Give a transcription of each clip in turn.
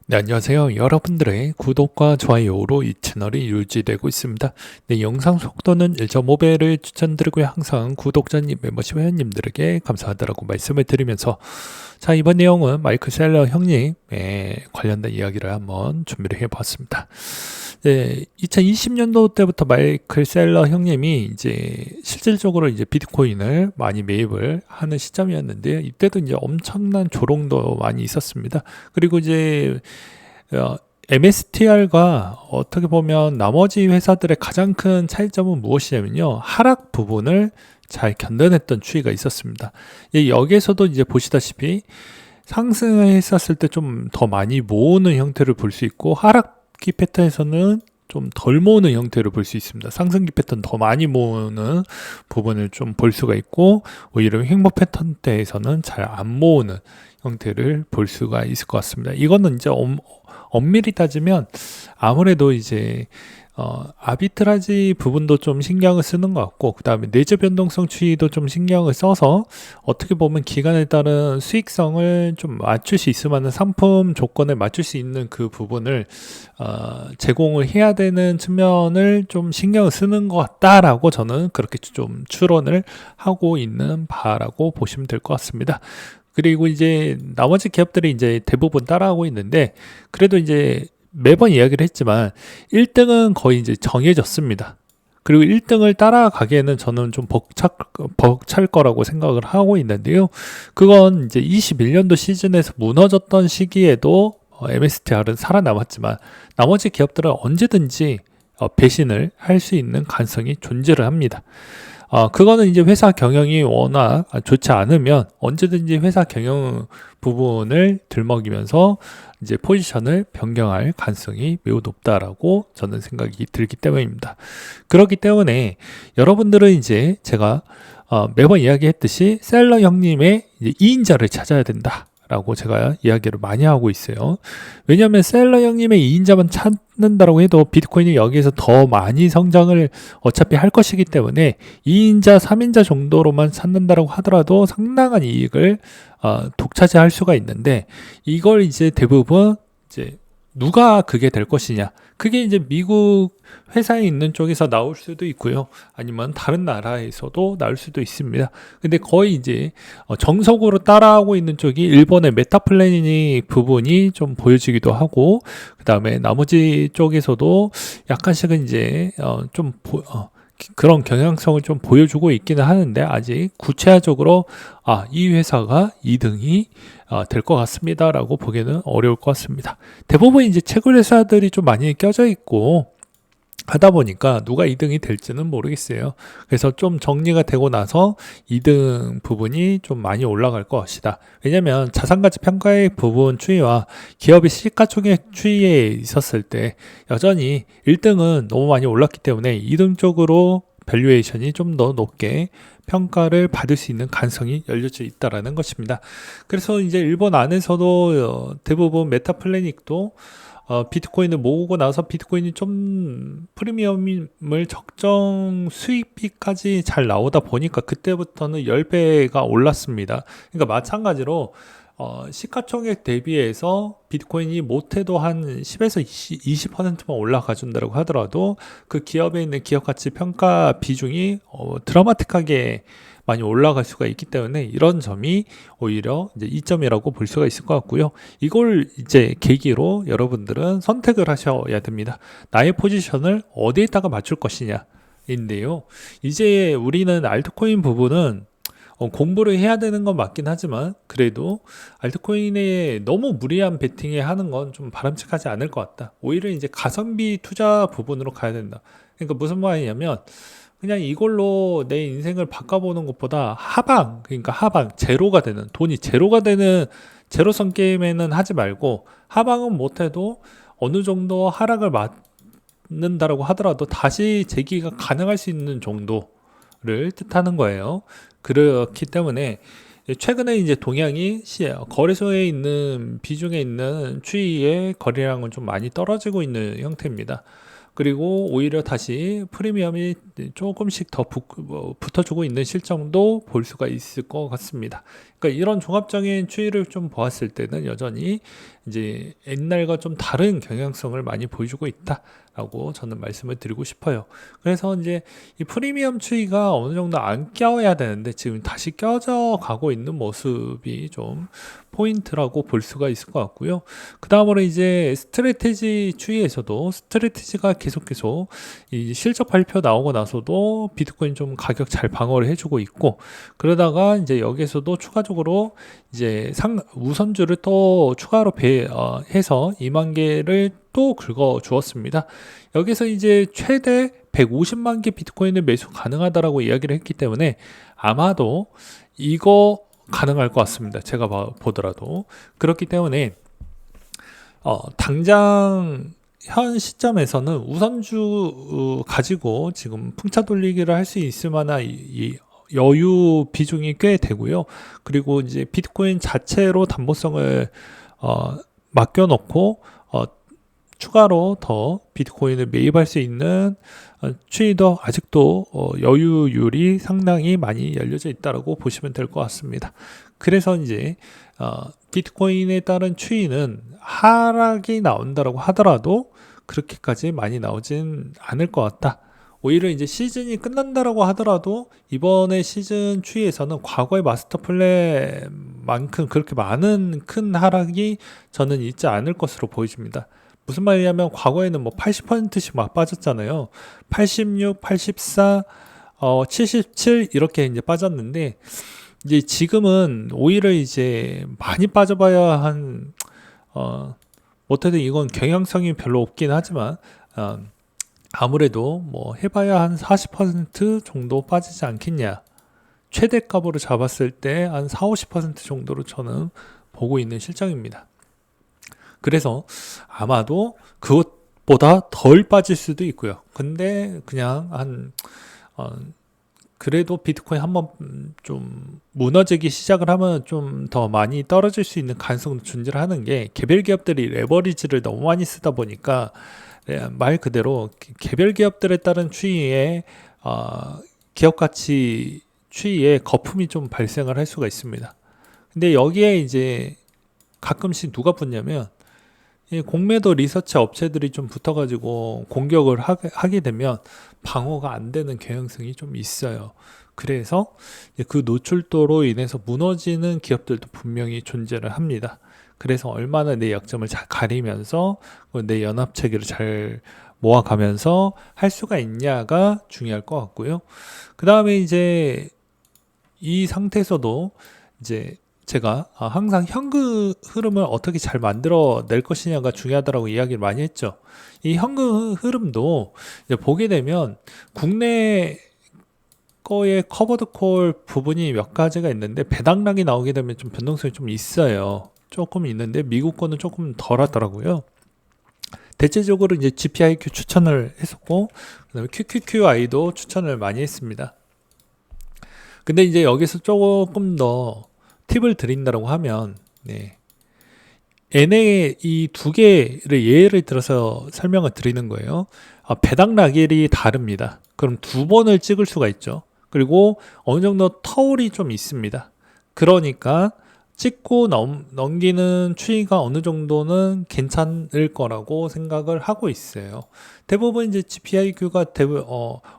네, 안녕하세요. 여러분들의 구독과 좋아요로 이 채널이 유지되고 있습니다. 네, 영상 속도는 1.5배를 추천드리고요. 항상 구독자님, 멤버십 회원님들에게 감사하다라고 말씀을 드리면서 자, 이번 내용은 마이클 셀러 형님 관련된 이야기를 한번 준비를 해봤습니다. 네, 2020년도 때부터 마이클 셀러 형님이 이제 실질적으로 이제 비트코인을 많이 매입을 하는 시점이었는데요. 이때도 이제 엄청난 조롱도 많이 있었습니다. 그리고 이제 MSTR과 어떻게 보면 나머지 회사들의 가장 큰 차이점은 무엇이냐면요. 하락 부분을 잘 견뎌냈던 추이가 있었습니다. 여기에서도 이제 보시다시피 상승을 했었을 때 좀 더 많이 모으는 형태를 볼 수 있고, 하락기 패턴에서는 좀 덜 모으는 형태를 볼 수 있습니다. 상승기 패턴 더 많이 모으는 부분을 좀 볼 수가 있고, 오히려 횡보 패턴 때에서는 잘 안 모으는 형태를 볼 수가 있을 것 같습니다. 이거는 이제 엄밀히 따지면 아무래도 이제 아비트라지 부분도 좀 신경을 쓰는 것 같고, 그 다음에 내재 변동성 추이도 좀 신경을 써서 어떻게 보면 기간에 따른 수익성을 좀 맞출 수 있을 만한 상품 조건에 맞출 수 있는 그 부분을 제공을 해야 되는 측면을 좀 신경을 쓰는 것 같다라고 저는 그렇게 좀 추론을 하고 있는 바라고 보시면 될 것 같습니다. 그리고 이제 나머지 기업들이 이제 대부분 따라하고 있는데, 그래도 이제 매번 이야기를 했지만 1등은 거의 이제 정해졌습니다. 그리고 1등을 따라가기에는 저는 좀 벅찰 거라고 생각을 하고 있는데요. 그건 이제 21년도 시즌에서 무너졌던 시기에도 MSTR은 살아남았지만 나머지 기업들은 언제든지 배신을 할 수 있는 가능성이 존재를 합니다. 그거는 이제 회사 경영이 워낙 좋지 않으면 언제든지 회사 경영 부분을 들먹이면서 이제 포지션을 변경할 가능성이 매우 높다라고 저는 생각이 들기 때문입니다. 그렇기 때문에 여러분들은 이제 제가 매번 이야기했듯이 셀러 형님의 이제 2인자를 찾아야 된다. 라고 제가 이야기를 많이 하고 있어요. 왜냐하면 셀러 형님의 2인자만 찾는다고 해도 비트코인이 여기에서 더 많이 성장을 어차피 할 것이기 때문에 2인자, 3인자 정도로만 찾는다고 하더라도 상당한 이익을 독차지할 수가 있는데, 이걸 이제 대부분 이제 누가 그게 될 것이냐, 그게 이제 미국 회사에 있는 쪽에서 나올 수도 있고요, 아니면 다른 나라에서도 나올 수도 있습니다. 근데 거의 이제 정석으로 따라하고 있는 쪽이 일본의 메타플래닝 부분이 좀 보여지기도 하고, 그 다음에 나머지 쪽에서도 약간씩은 이제 그런 경향성을 좀 보여주고 있기는 하는데, 아직 구체적으로 이 회사가 2등이 될 것 같습니다 라고 보기에는 어려울 것 같습니다. 대부분 이제 채굴 회사들이 좀 많이 껴져 있고 하다 보니까 누가 2등이 될지는 모르겠어요. 그래서 좀 정리가 되고 나서 2등 부분이 좀 많이 올라갈 것이다. 왜냐하면 자산가치 평가의 부분 추이와 기업의 시가총액 추이에 있었을 때 여전히 1등은 너무 많이 올랐기 때문에 2등 쪽으로 밸류에이션이 좀 더 높게 평가를 받을 수 있는 가능성이 열려져 있다라는 것입니다. 그래서 이제 일본 안에서도 대부분 메타플래닉도 비트코인을 모으고 나서 비트코인이 좀 프리미엄을 적정 수익비까지 잘 나오다 보니까 그때부터는 10배가 올랐습니다. 그러니까 마찬가지로 시가총액 대비해서 비트코인이 못해도 한 10에서 20%만 올라가 준다고 하더라도 그 기업에 있는 기업가치 평가 비중이 드라마틱하게 많이 올라갈 수가 있기 때문에 이런 점이 오히려 이제 이점이라고 볼 수가 있을 것 같고요. 이걸 이제 계기로 여러분들은 선택을 하셔야 됩니다. 나의 포지션을 어디에다가 맞출 것이냐 인데요. 이제 우리는 알트코인 부분은 공부를 해야 되는 건 맞긴 하지만, 그래도 알트코인에 너무 무리한 베팅에 하는 건 좀 바람직하지 않을 것 같다. 오히려 이제 가성비 투자 부분으로 가야 된다. 그러니까 무슨 말이냐면, 그냥 이걸로 내 인생을 바꿔보는 것보다 그러니까 하방, 제로가 되는, 돈이 제로가 되는 제로섬 게임에는 하지 말고, 하방은 못해도 어느 정도 하락을 맞는다라고 하더라도 다시 재기가 가능할 수 있는 정도를 뜻하는 거예요. 그렇기 때문에 최근에 이제 동향이 거래소에 있는 비중에 있는 추이의 거래량은 좀 많이 떨어지고 있는 형태입니다. 그리고 오히려 다시 프리미엄이 조금씩 더 붙어주고 있는 실정도 볼 수가 있을 것 같습니다. 그러니까 이런 종합적인 추이를 좀 보았을 때는 여전히 이제 옛날과 좀 다른 경향성을 많이 보여주고 있다라고 저는 말씀을 드리고 싶어요. 그래서 이제 이 프리미엄 추이가 어느 정도 안 껴야 되는데 지금 다시 껴져 가고 있는 모습이 좀 포인트라고 볼 수가 있을 것 같고요. 그 다음으로 이제 스트래티지 추이에서도 스트래티지가 계속 이 실적 발표 나오고 나서도 비트코인 좀 가격 잘 방어를 해주고 있고, 그러다가 이제 여기서도 추가적으로 이제 우선주를 또 추가로 해서 2만 개를 또 긁어 주었습니다. 여기서 이제 최대 150만 개 비트코인을 매수 가능하다라고 이야기를 했기 때문에 아마도 이거 가능할 것 같습니다. 제가 보더라도. 그렇기 때문에 당장 현 시점에서는 우선주 가지고 지금 풍차 돌리기를 할 수 있을 만한 이 여유 비중이 꽤 되고요. 그리고 이제 비트코인 자체로 담보성을 맡겨놓고 추가로 더 비트코인을 매입할 수 있는 추이도 아직도 여유율이 상당히 많이 열려져 있다고 보시면 될 것 같습니다. 그래서 이제 비트코인에 따른 추이는 하락이 나온다라고 하더라도 그렇게까지 많이 나오진 않을 것 같다. 오히려 이제 시즌이 끝난다라고 하더라도 이번에 시즌 추이에서는 과거의 마스터 플랜만큼 그렇게 많은 큰 하락이 저는 있지 않을 것으로 보여집니다. 무슨 말이냐면 과거에는 뭐 80%씩 막 빠졌잖아요. 86, 84, 77 이렇게 이제 빠졌는데 이제 지금은 오히려 이제 많이 빠져봐야 한 어떻게든 이건 경향성이 별로 없긴 하지만 아무래도 뭐 해봐야 한 40% 정도 빠지지 않겠냐. 최대값으로 잡았을 때 한 4, 50% 정도로 저는 보고 있는 실정입니다. 그래서 아마도 그것보다 덜 빠질 수도 있고요. 근데 그냥 그래도 비트코인 한번 좀 무너지기 시작을 하면 좀 더 많이 떨어질 수 있는 가능성도 존재를 하는 게, 개별 기업들이 레버리지를 너무 많이 쓰다 보니까 말 그대로 개별 기업들에 따른 추이에 기업 가치 추이에 거품이 좀 발생을 할 수가 있습니다. 근데 여기에 이제 가끔씩 누가 붙냐면 이 공매도 리서치 업체들이 좀 붙어가지고 공격을 하게 되면 방어가 안 되는 경향성이 좀 있어요. 그래서 그 노출도로 인해서 무너지는 기업들도 분명히 존재를 합니다. 그래서 얼마나 내 약점을 잘 가리면서 내 연합 체계를 잘 모아가면서 할 수가 있냐가 중요할 것 같고요. 그 다음에 이제 이 상태에서도 이제 제가 항상 현금 흐름을 어떻게 잘 만들어 낼 것이냐가 중요하다고 이야기를 많이 했죠. 이 현금 흐름도 이제 보게 되면 국내 거의 커버드 콜 부분이 몇 가지가 있는데 배당락이 나오게 되면 좀 변동성이 좀 있어요. 조금 있는데 미국 거는 조금 덜 하더라고요. 대체적으로 이제 GPIQ 추천을 했었고, 그다음에 QQQI도 추천을 많이 했습니다. 근데 이제 여기서 조금 더 팁을 드린다고 하면, NA 이 두 개를 예를 들어서 설명을 드리는 거예요. 배당 라겔이 다릅니다. 그럼 두 번을 찍을 수가 있죠. 그리고 어느 정도 터울이 좀 있습니다. 그러니까 찍고 넘기는 추이가 어느 정도는 괜찮을 거라고 생각을 하고 있어요. 대부분 이제 GPIQ가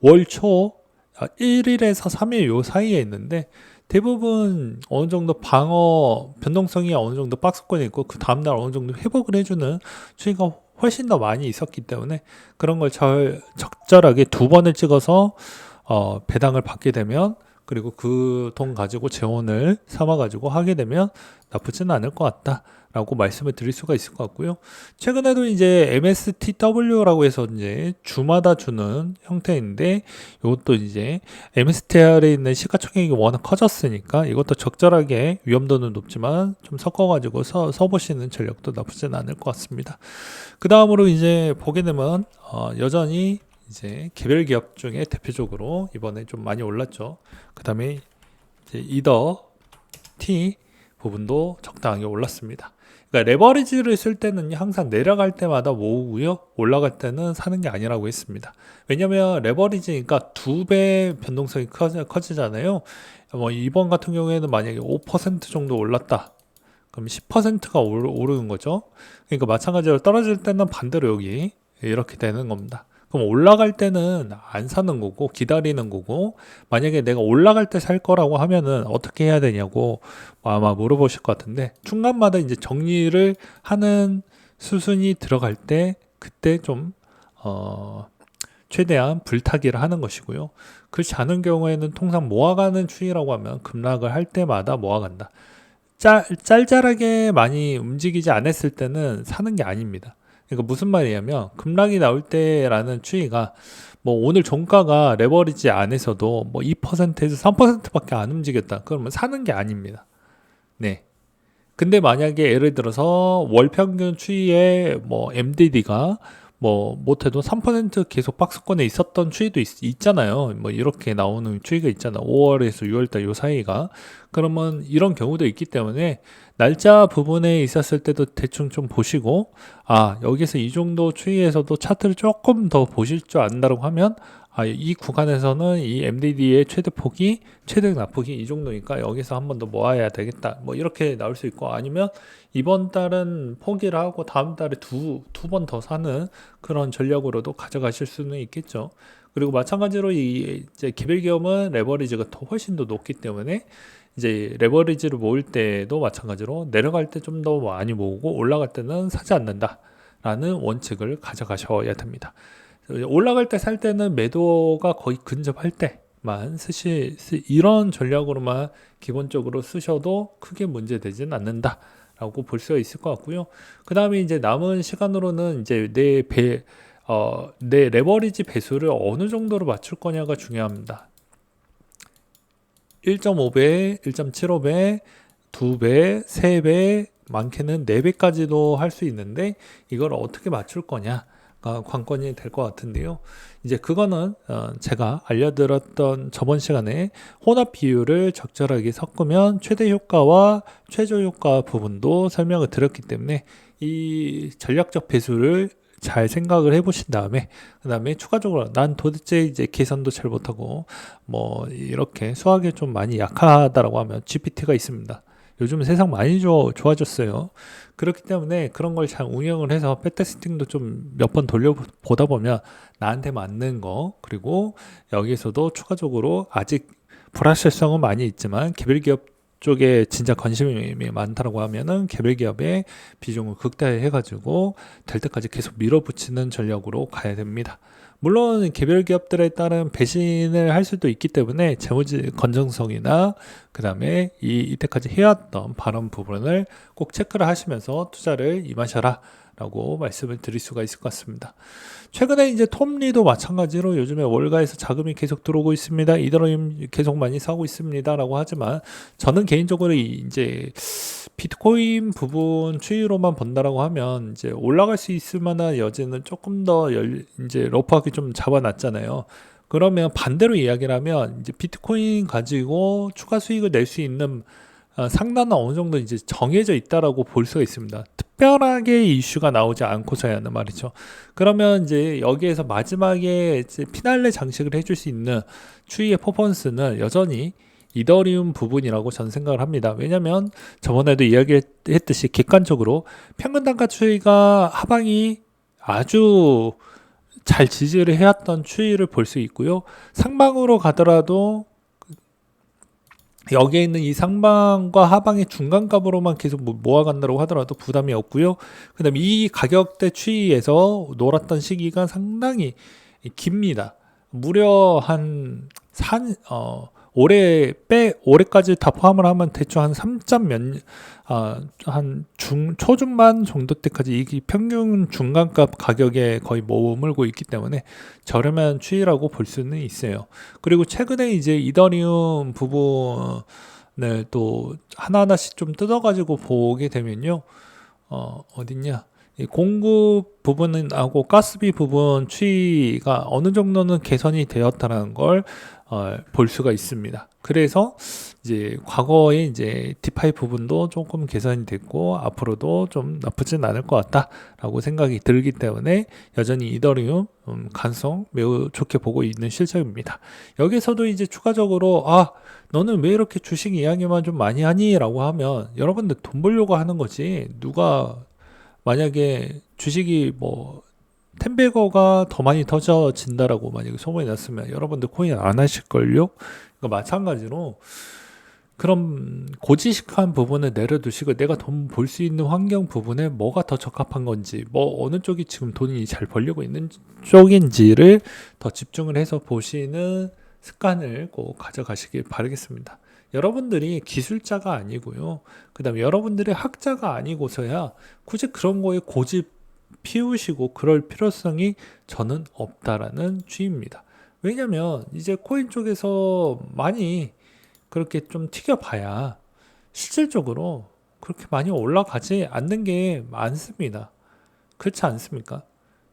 월초 1일에서 3일 요 사이에 있는데, 대부분 어느 정도 방어 변동성이 어느 정도 박스권에 있고 그 다음날 어느 정도 회복을 해주는 추이가 훨씬 더 많이 있었기 때문에 그런 걸 적절하게 두 번을 찍어서 배당을 받게 되면, 그리고 그 돈 가지고 재원을 삼아 가지고 하게 되면 나쁘지는 않을 것 같다 라고 말씀을 드릴 수가 있을 것 같고요. 최근에도 이제 MSTW라고 해서 이제 주마다 주는 형태인데, 이것도 이제 MSTR에 있는 시가총액이 워낙 커졌으니까 이것도 적절하게 위험도는 높지만 좀 섞어가지고 써보시는 전략도 나쁘지는 않을 것 같습니다. 그 다음으로 이제 보게 되면 여전히 이제 개별 기업 중에 대표적으로 이번에 좀 많이 올랐죠. 그 다음에 이제 이더 T 부분도 적당하게 올랐습니다. 그러니까 레버리지를 쓸 때는 항상 내려갈 때마다 모으고요, 올라갈 때는 사는 게 아니라고 했습니다. 왜냐면 레버리지니까 두 배 변동성이 커지잖아요. 뭐 이번 같은 경우에는 만약에 5% 정도 올랐다. 그럼 10%가 오르는 거죠. 그러니까 마찬가지로 떨어질 때는 반대로 여기 이렇게 되는 겁니다. 그럼 올라갈 때는 안 사는 거고 기다리는 거고, 만약에 내가 올라갈 때 살 거라고 하면은 어떻게 해야 되냐고 아마 물어보실 것 같은데, 중간마다 이제 정리를 하는 수순이 들어갈 때 그때 좀 최대한 불타기를 하는 것이고요. 그렇지 않은 경우에는 통상 모아가는 추이라고 하면 급락을 할 때마다 모아간다. 짤짤하게 많이 움직이지 않았을 때는 사는 게 아닙니다. 그러니까 무슨 말이냐면, 급락이 나올 때라는 추이가 뭐 오늘 종가가 레버리지 안에서도 뭐 2%에서 3%밖에 안 움직였다, 그러면 사는 게 아닙니다. 네. 근데 만약에 예를 들어서 월 평균 추이에 뭐 MDD가 뭐 못해도 3% 계속 박스권에 있었던 추이도 있잖아요. 뭐 이렇게 나오는 추이가 있잖아. 5월에서 6월달 요 사이가. 그러면 이런 경우도 있기 때문에 날짜 부분에 있었을 때도 대충 좀 보시고, 아, 여기서 이 정도 추이에서도 차트를 조금 더 보실 줄 안다고 하면, 아, 이 구간에서는 이 MDD의 최대 폭이, 최대 낙폭이 이 정도니까 여기서 한 번 더 모아야 되겠다, 뭐 이렇게 나올 수 있고, 아니면 이번 달은 포기를 하고 다음 달에 두 번 더 사는 그런 전략으로도 가져가실 수는 있겠죠. 그리고 마찬가지로 이 이제 개별기업은 레버리지가 더 훨씬 더 높기 때문에 이제 레버리지를 모을 때도 마찬가지로 내려갈 때 좀 더 많이 모으고 올라갈 때는 사지 않는다라는 원칙을 가져가셔야 됩니다. 올라갈 때 살 때는 매도가 거의 근접할 때만 이런 전략으로만 기본적으로 쓰셔도 크게 문제되지는 않는다라고 볼 수가 있을 것 같고요. 그 다음에 이제 남은 시간으로는 이제 내 레버리지 배수를 어느 정도로 맞출 거냐가 중요합니다. 1.5배, 1.75배, 2배, 3배, 많게는 4배까지도 할 수 있는데, 이걸 어떻게 맞출 거냐 관건이 될 것 같은데요. 이제 그거는 제가 알려드렸던 저번 시간에 혼합 비율을 적절하게 섞으면 최대 효과와 최저 효과 부분도 설명을 드렸기 때문에, 이 전략적 배수를 잘 생각을 해보신 다음에, 그 다음에 추가적으로 난 도대체 이제 계산도 잘 못하고 뭐 이렇게 수학에 좀 많이 약하다라고 하면 GPT가 있습니다. 요즘 세상 많이 좋아졌어요. 그렇기 때문에 그런 걸 잘 운영을 해서 백테스팅도 좀 몇 번 돌려보다 보면 나한테 맞는 거, 그리고 여기서도 추가적으로 아직 불확실성은 많이 있지만 개별기업 쪽에 진짜 관심이 많다라고 하면은 개별기업의 비중을 극대화해가지고 될 때까지 계속 밀어붙이는 전략으로 가야 됩니다. 물론 개별 기업들에 따른 배신을 할 수도 있기 때문에 재무지 건전성이나 그 다음에 이때까지 해왔던 발언 부분을 꼭 체크를 하시면서 투자를 임하셔라 라고 말씀을 드릴 수가 있을 것 같습니다. 최근에 이제 톰리도 마찬가지로 요즘에 월가에서 자금이 계속 들어오고 있습니다. 이더리움 계속 많이 사고 있습니다 라고 하지만, 저는 개인적으로 이제 비트코인 부분 추이로만 본다라고 하면 이제 올라갈 수 있을 만한 여지는 조금 더 이제 러프하게 좀 잡아놨잖아요. 그러면 반대로 이야기를 하면 이제 비트코인 가지고 추가 수익을 낼 수 있는 상단은 어느 정도 이제 정해져 있다라고 볼 수가 있습니다. 특별하게 이슈가 나오지 않고서야는 말이죠. 그러면 이제 여기에서 마지막에 이제 피날레 장식을 해줄 수 있는 추이의 퍼포먼스는 여전히 이더리움 부분이라고 저는 생각을 합니다. 왜냐하면 저번에도 이야기했듯이 객관적으로 평균 단가 추이가 하방이 아주 잘 지지를 해왔던 추이를 볼 수 있고요. 상방으로 가더라도 여기에 있는 이 상방과 하방의 중간값으로만 계속 모아간다고 하더라도 부담이 없고요. 그 다음에 이 가격대 추이에서 놀았던 시기가 상당히 깁니다. 무려 올해까지 다 포함을 하면 대충 한 3한 초중반 정도 때까지 이 평균 중간값 가격에 거의 머물고 있기 때문에 저렴한 추이라고 볼 수는 있어요. 그리고 최근에 이제 이더리움 부분을 또 하나하나씩 좀 뜯어가지고 보게 되면요. 어딨냐? 이 공급 부분하고 가스비 부분 추이가 어느 정도는 개선이 되었다는 걸 볼 수가 있습니다. 그래서 이제 과거에 이제 디파이 부분도 조금 개선이 됐고 앞으로도 좀 나쁘진 않을 것 같다라고 생각이 들기 때문에 여전히 이더리움 가능성 매우 좋게 보고 있는 실적입니다. 여기서도 이제 추가적으로 너는 왜 이렇게 주식 이야기만 좀 많이 하니? 라고 하면 여러분들 돈 벌려고 하는 거지, 누가 만약에 주식이 뭐 텐베거가 더 많이 터져진다라고 만약에 소문이 났으면 여러분들 코인 안 하실걸요? 그러니까 마찬가지로 그런 고지식한 부분을 내려두시고 내가 돈 벌 수 있는 환경 부분에 뭐가 더 적합한 건지, 뭐 어느 쪽이 지금 돈이 잘 벌리고 있는 쪽인지를 더 집중을 해서 보시는 습관을 꼭 가져가시길 바라겠습니다. 여러분들이 기술자가 아니고요, 그 다음에 여러분들이 학자가 아니고서야 굳이 그런 거에 고집 피우시고 그럴 필요성이 저는 없다라는 주의입니다. 왜냐면 이제 코인 쪽에서 많이 그렇게 좀 튀겨봐야 실질적으로 그렇게 많이 올라가지 않는 게 많습니다. 그렇지 않습니까?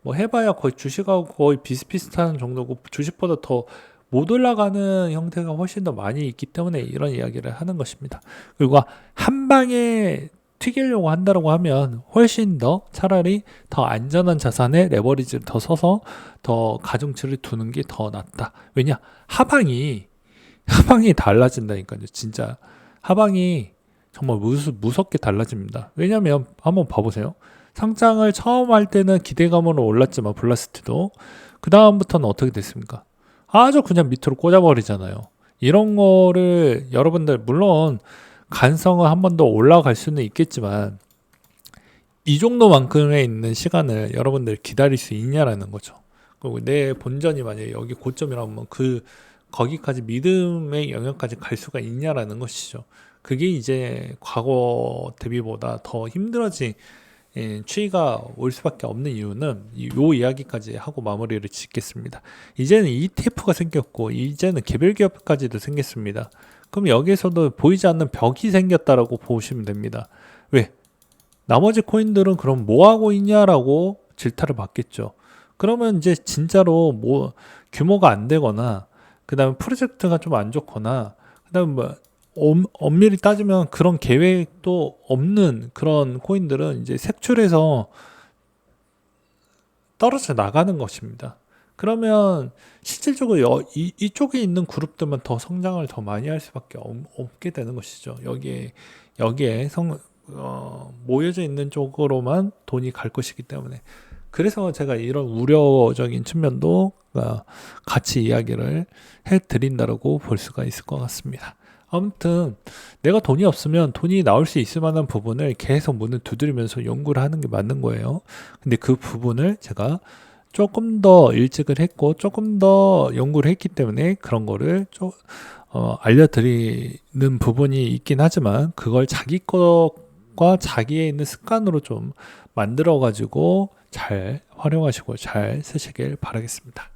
뭐 해봐야 거의 주식하고 거의 비슷비슷한 정도고 주식보다 더 못 올라가는 형태가 훨씬 더 많이 있기 때문에 이런 이야기를 하는 것입니다. 그리고 한 방에 튀기려고 한다고 하면 훨씬 더 차라리 더 안전한 자산에 레버리지를 더 써서 더 가중치를 두는 게 더 낫다. 왜냐? 하방이 달라진다니까요. 진짜 하방이 정말 무섭게 달라집니다. 왜냐면 한번 봐보세요. 상장을 처음 할 때는 기대감으로 올랐지만 블라스트도 그 다음부터는 어떻게 됐습니까? 아주 그냥 밑으로 꽂아버리잖아요. 이런 거를 여러분들 물론 가능성은 한 번 더 올라갈 수는 있겠지만 이 정도만큼의 있는 시간을 여러분들 기다릴 수 있냐라는 거죠. 그리고 내 본전이 만약에 여기 고점이라면 거기까지 믿음의 영역까지 갈 수가 있냐라는 것이죠. 그게 이제 과거 대비보다 더 힘들어진 추이가 올 수밖에 없는 이유는 요 이야기까지 하고 마무리를 짓겠습니다. 이제는 ETF가 생겼고 이제는 개별 기업까지도 생겼습니다. 그럼 여기에서도 보이지 않는 벽이 생겼다라고 보시면 됩니다. 왜? 나머지 코인들은 그럼 뭐 하고 있냐라고 질타를 받겠죠. 그러면 이제 진짜로 뭐 규모가 안 되거나 그 다음에 프로젝트가 좀 안 좋거나 그 다음에 뭐 엄밀히 따지면 그런 계획도 없는 그런 코인들은 이제 색출해서 떨어져 나가는 것입니다. 그러면 실질적으로 이쪽에 있는 그룹들만 더 성장을 더 많이 할 수밖에 없게 되는 것이죠. 여기에 모여져 있는 쪽으로만 돈이 갈 것이기 때문에. 그래서 제가 이런 우려적인 측면도 같이 이야기를 해드린다고 볼 수가 있을 것 같습니다. 아무튼 내가 돈이 없으면 돈이 나올 수 있을 만한 부분을 계속 문을 두드리면서 연구를 하는 게 맞는 거예요. 근데 그 부분을 제가 조금 더 일찍을 했고 조금 더 연구를 했기 때문에 그런 거를 알려드리는 부분이 있긴 하지만 그걸 자기 것과 자기에 있는 습관으로 좀 만들어 가지고 잘 활용하시고 잘 쓰시길 바라겠습니다.